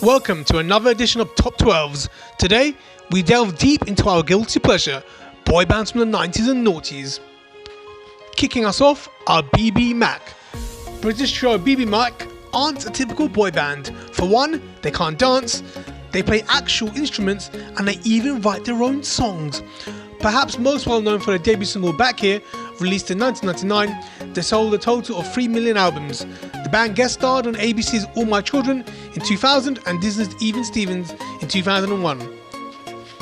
Welcome to another edition of Top 12s. Today, we delve deep into our guilty pleasure, boy bands from the 90s and noughties. Kicking us off are bbmak. British trio bbmak aren't a typical boy band. For one, they can't dance, they play actual instruments, and they even write their own songs. Perhaps most well known for their debut single Back Here, released in 1999, they sold a total of 3 million albums. The band guest starred on ABC's All My Children in 2000 and Disney's Even Stevens in 2001.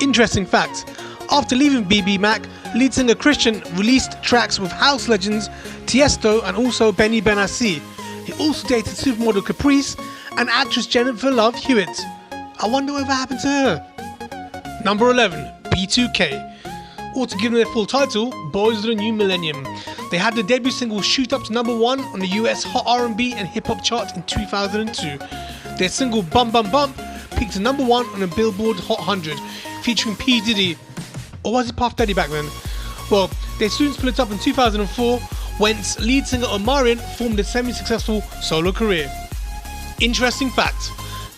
Interesting fact, after leaving bbmak, lead singer Christian released tracks with house legends Tiesto and also Benny Benassi. He also dated supermodel Caprice and actress Jennifer Love Hewitt. I wonder whatever happened to her. Number 11, B2K. Or to give them their full title, Boys of the New Millennium. They had their debut single shoot up to number 1 on the US Hot R&B and Hip Hop chart in 2002. Their single Bum Bum Bump peaked to number 1 on the Billboard Hot 100, featuring P. Diddy. Or was it Puff Daddy back then? Well, they soon split up in 2004, whence lead singer Omarion formed a semi-successful solo career. Interesting fact,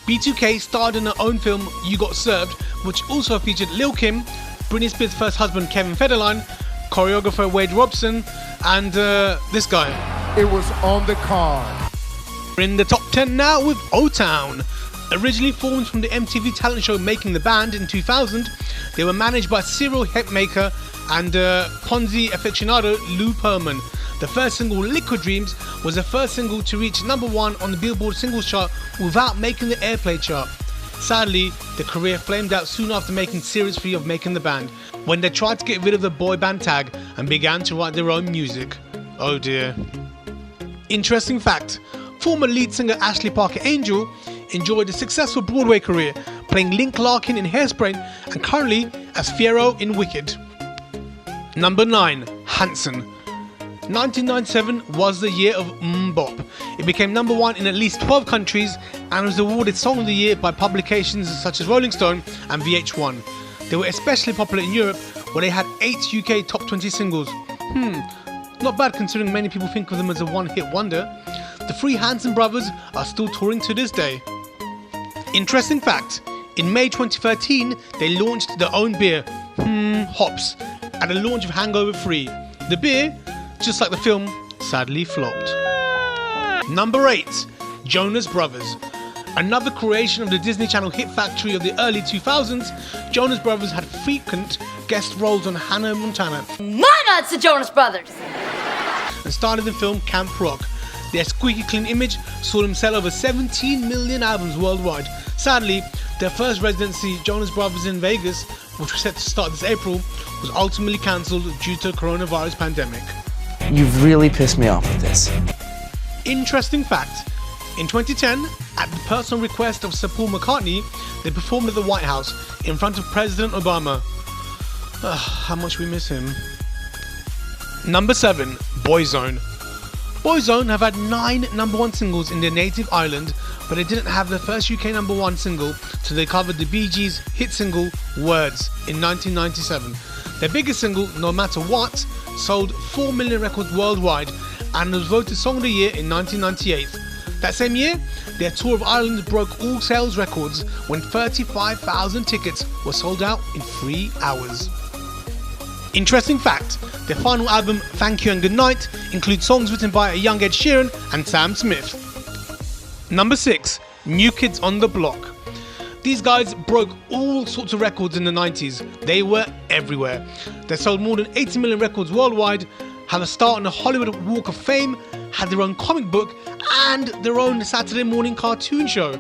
B2K starred in her own film You Got Served, which also featured Lil' Kim, Britney Spears' first husband Kevin Federline, choreographer Wade Robson, and this guy. It was on the card. We're in the top 10 now with OTown. Originally formed from the MTV talent show Making the Band in 2000, they were managed by serial hitmaker and Ponzi aficionado Lou Pearlman. The first single, Liquid Dreams, was the first single to reach number 1 on the Billboard singles chart without making the airplay chart. Sadly, the career flamed out soon after making Series 3 of Making the Band, when they tried to get rid of the boy band tag and began to write their own music. Oh dear. Interesting fact, former lead singer Ashley Parker Angel enjoyed a successful Broadway career, playing Link Larkin in Hairspray and currently as Fiyero in Wicked. Number 9, Hanson. 1997 was the year of Bop. It became number 1 in at least 12 countries and was awarded Song of the Year by publications such as Rolling Stone and VH1. They were especially popular in Europe, where they had 8 UK top 20 singles. Not bad considering many people think of them as a one-hit wonder. The three Hanson brothers are still touring to this day. Interesting fact, in May 2013 they launched their own beer, Hops, at the launch of Hangover 3. The beer, just like the film, sadly flopped. Number 8, Jonas Brothers. Another creation of the Disney Channel hit factory of the early 2000s, Jonas Brothers had frequent guest roles on Hannah Montana. My nuts, the Jonas Brothers! And starred in the film Camp Rock. Their squeaky clean image saw them sell over 17 million albums worldwide. Sadly, their first residency, Jonas Brothers in Vegas, which was set to start this April, was ultimately cancelled due to the coronavirus pandemic. You've really pissed me off with this. Interesting fact, in 2010, at the personal request of Sir Paul McCartney, they performed at the White House in front of President Obama. How much we miss him. Number 7, Boyzone. Boyzone have had 9 number 1 singles in their native island, but they didn't have their first UK number 1 single till they covered the Bee Gees' hit single Words in 1997. Their biggest single, No Matter What, sold 4 million records worldwide and was voted Song of the Year in 1998. That same year, their tour of Ireland broke all sales records when 35,000 tickets were sold out in 3 hours. Interesting fact, their final album, Thank You and Goodnight, includes songs written by a young Ed Sheeran and Sam Smith. Number 6, New Kids on the Block. These guys broke all sorts of records in the 90s. They were everywhere. They sold more than 80 million records worldwide, had a start on the Hollywood Walk of Fame, had their own comic book, and their own Saturday morning cartoon show.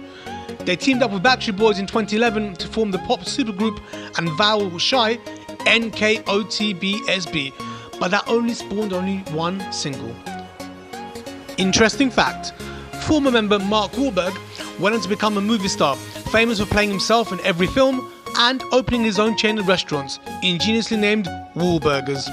They teamed up with Backstreet Boys in 2011 to form the pop supergroup and Vowel Shy, NKOTBSB, but that only spawned one single. Interesting fact, former member Mark Wahlberg went on to become a movie star, famous for playing himself in every film and opening his own chain of restaurants, ingeniously named Wahlburgers.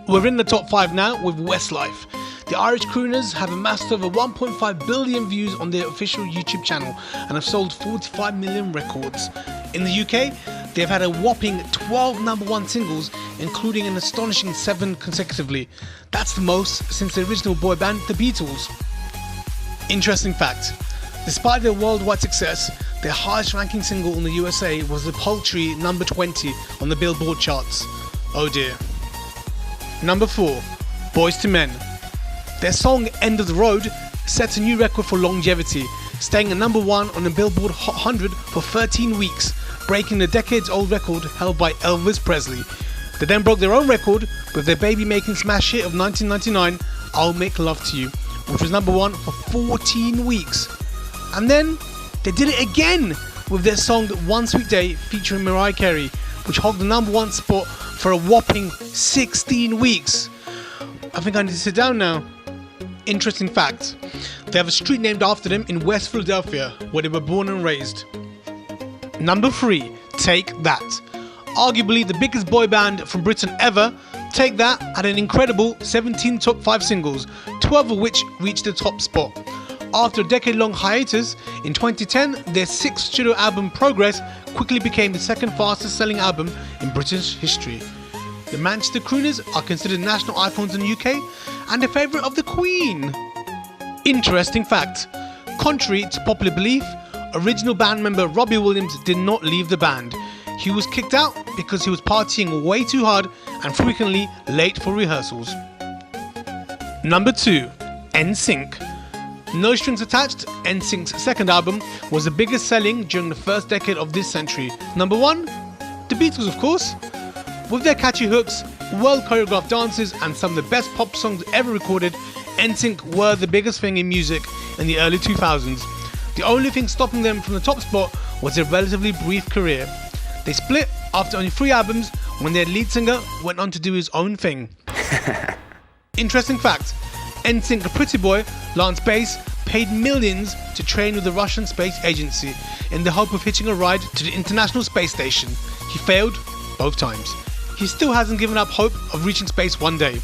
We're in the top 5 now with Westlife. The Irish crooners have amassed over 1.5 billion views on their official YouTube channel and have sold 45 million records. In the UK, they've had a whopping 12 number 1 singles, including an astonishing 7 consecutively. That's the most since the original boy band, the Beatles. Interesting fact, Despite their worldwide success, their highest ranking single in the USA was the paltry number 20 on the Billboard charts. Oh dear. Number 4, Boyz II Men. Their song End of the Road sets a new record for longevity, staying at number 1 on the Billboard Hot 100 for 13 weeks, breaking the decades-old record held by Elvis Presley. They then broke their own record with their baby-making smash hit of 1999, I'll Make Love to You, which was number 1 for 14 weeks. And then they did it again with their song One Sweet Day featuring Mariah Carey, which held the number 1 spot for a whopping 16 weeks. I think I need to sit down now. Interesting fact, they have a street named after them in West Philadelphia, where they were born and raised. Number 3, Take That. Arguably the biggest boy band from Britain ever, Take That had an incredible 17 top 5 singles, 12 of which reached the top spot. After a decade-long hiatus, in 2010, their 6th studio album Progress quickly became the second fastest-selling album in British history. The Manchester Crooners are considered national icons in the UK and a favourite of the Queen. Interesting fact, contrary to popular belief, original band member Robbie Williams did not leave the band. He was kicked out because he was partying way too hard and frequently late for rehearsals. Number 2, NSYNC. No Strings Attached, NSYNC's second album, was the biggest selling during the first decade of this century. Number 1, the Beatles of course. With their catchy hooks, well choreographed dances and some of the best pop songs ever recorded, NSYNC were the biggest thing in music in the early 2000s. The only thing stopping them from the top spot was their relatively brief career. They split after only 3 albums when their lead singer went on to do his own thing. Interesting fact, NSYNC pretty boy Lance Bass paid millions to train with the Russian space agency in the hope of hitching a ride to the International Space Station. He failed both times. He still hasn't given up hope of reaching space one day.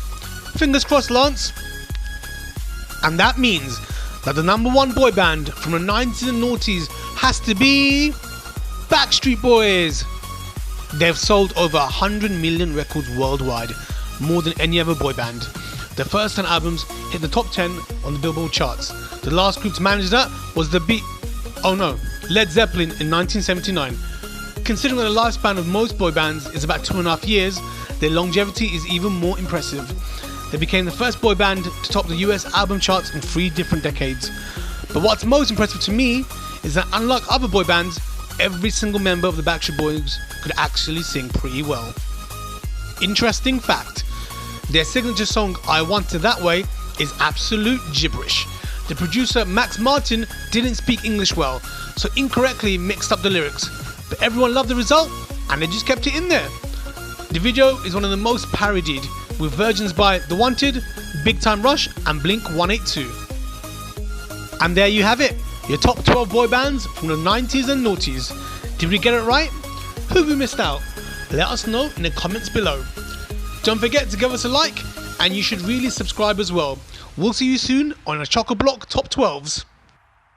Fingers crossed, Lance. And that means that the number 1 boy band from the 90s and noughties has to be Backstreet Boys. They've sold over 100 million records worldwide, more than any other boy band. Their first 10 albums hit the top 10 on the Billboard charts. The last group to manage that was Led Zeppelin in 1979. Considering that the lifespan of most boy bands is about 2.5 years, their longevity is even more impressive. They became the first boy band to top the US album charts in 3 different decades. But what's most impressive to me is that unlike other boy bands, every single member of the Backstreet Boys could actually sing pretty well. Interesting fact, their signature song I Want It That Way is absolute gibberish. The producer Max Martin didn't speak English well, so incorrectly mixed up the lyrics, but everyone loved the result and they just kept it in there. The video is one of the most parodied, with versions by The Wanted, Big Time Rush and Blink 182. And there you have it, your top 12 boy bands from the 90s and noughties. Did we get it right? Who we missed out? Let us know in the comments below. Don't forget to give us a like, and you should really subscribe as well. We'll see you soon on a Chock-a-Block Top 12s.